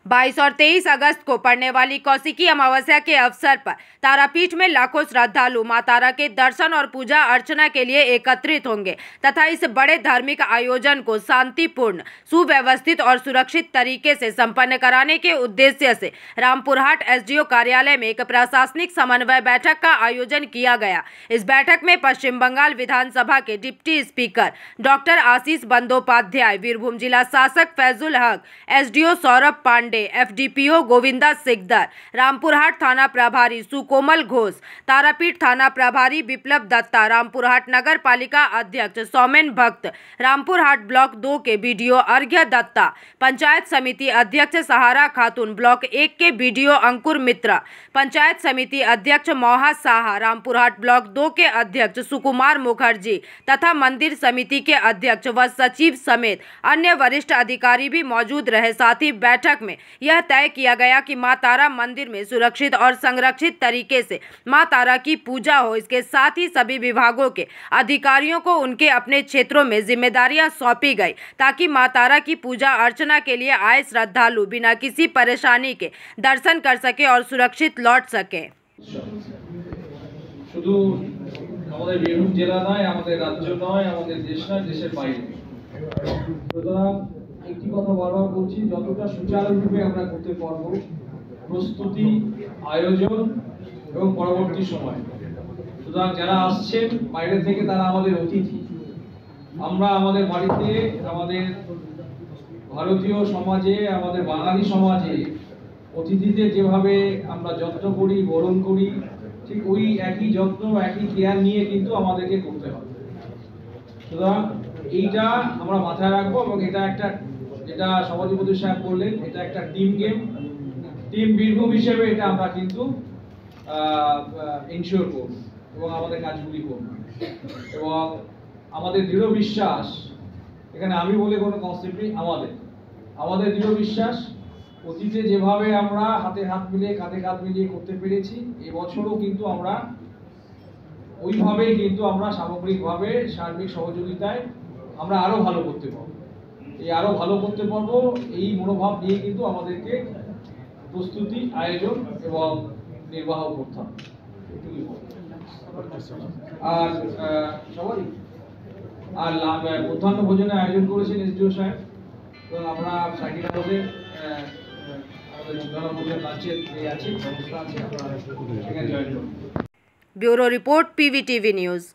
22 और 23 अगस्त को पड़ने वाली कौशिकी अमावस्या के अवसर पर तारापीठ में लाखों श्रद्धालु मां तारा के दर्शन और पूजा अर्चना के लिए एकत्रित होंगे तथा इस बड़े धार्मिक आयोजन को शांतिपूर्ण, सुव्यवस्थित और सुरक्षित तरीके से संपन्न कराने के उद्देश्य से रामपुरहाट एसडीओ कार्यालय में एक प्रशासनिक समन्वय बैठक का आयोजन किया गया। इस बैठक में पश्चिम बंगाल विधानसभा के डिप्टी स्पीकर डॉक्टर आशीष बंदोपाध्याय, वीरभूम जिला शासक फैजुल हक, एसडीओ सौरभ पांडे, एफडीपीओ गोविंदा सिकदर, रामपुरहाट थाना प्रभारी सुकोमल घोष, तारापीठ थाना प्रभारी विप्लव दत्ता, रामपुरहाट नगर पालिका अध्यक्ष सौमेन भक्त, रामपुरहाट ब्लॉक 2 के बीडीओ अर्घ्य दत्ता, पंचायत समिति अध्यक्ष सहारा खातून, ब्लॉक 1 के बीडीओ अंकुर मित्रा, पंचायत समिति अध्यक्ष मोहा साहा, रामपुरहाट ब्लॉक 2 के अध्यक्ष सुकुमार मुखर्जी तथा मंदिर समिति के अध्यक्ष व सचिव समेत अन्य वरिष्ठ अधिकारी भी मौजूद रहे। साथ ही बैठक में यह तय किया गया कि मां तारा मंदिर में सुरक्षित और संरक्षित तरीके से मां तारा की पूजा हो। इसके साथ ही सभी विभागों के अधिकारियों को उनके अपने क्षेत्रों में जिम्मेदारियां सौंपी गई ताकि मां तारा की पूजा अर्चना के लिए आए श्रद्धालु बिना किसी परेशानी के दर्शन कर सके और सुरक्षित लौट सके। শুধু আমাদের বীরভূম জেলা নয়, আমাদের রাজ্য নয়, আমাদের দেশ নয়, দেশের বাইরে। সুতরাং একটি কথা বারবার বলছি, যতটা সুচারুরূপে আমরা করতে পারবো প্রস্তুতি, আয়োজন এবং পরবর্তী সময়। সুতরাং যারা আসছেন বাইরে থেকে তারা আমাদের অতিথি। আমরা আমাদের বাড়িতে, আমাদের ভারতীয় সমাজে, আমাদের বাঙালি সমাজে অতিথিদের যেভাবে আমরা যত্ন করি, বরণ করি, ঠিক ওই একই যত্ন, একই কেয়ার নিয়ে কিন্তু আমাদেরকে করতে হবে। সুতরাং এইটা আমরা মাথায় রাখবো এবং এটা একটা, যেটা সভাপতি সাহেব বললেন, এটা একটা টিম গেম, টিম বীরভূম হিসেবে এটা আমরা কিন্তু ইনশিওর করব এবং আমাদের কাজগুলি করব। এবং আমাদের দৃঢ় বিশ্বাস, এখানে আমি বলে কোনো কনসেপ্ট নেই, আমাদের দৃঢ় বিশ্বাস অতীতে যেভাবে আমরা হাতে হাত মিলিয়ে, কাঁধে কাঁধ মিলিয়ে করতে পেরেছি, এবছরও কিন্তু আমরা ওইভাবেই কিন্তু আমরা সামগ্রিকভাবে সার্বিক সহযোগিতায় আমরা আরো ভালো করতে পারবো। এই আরো ভালো করতে পারবো এই মনোভাব নিয়ে কিন্তু আমাদেরকে প্রস্তুতি, আয়োজন এবং নির্বাহ করতে হবে। আর সবাই আর মধ্যাহ্ন ভোজনের আয়োজন করেছেন এসডিও সাহেব এবং আমরা সাইকেল হাউসে আমাদের মধ্যাহ্ন ভোজন লাঞ্চের আছে, ব্যবস্থা আছে, আপনারা সেখানে জয়েন করুন। Bureau report, PVTV news.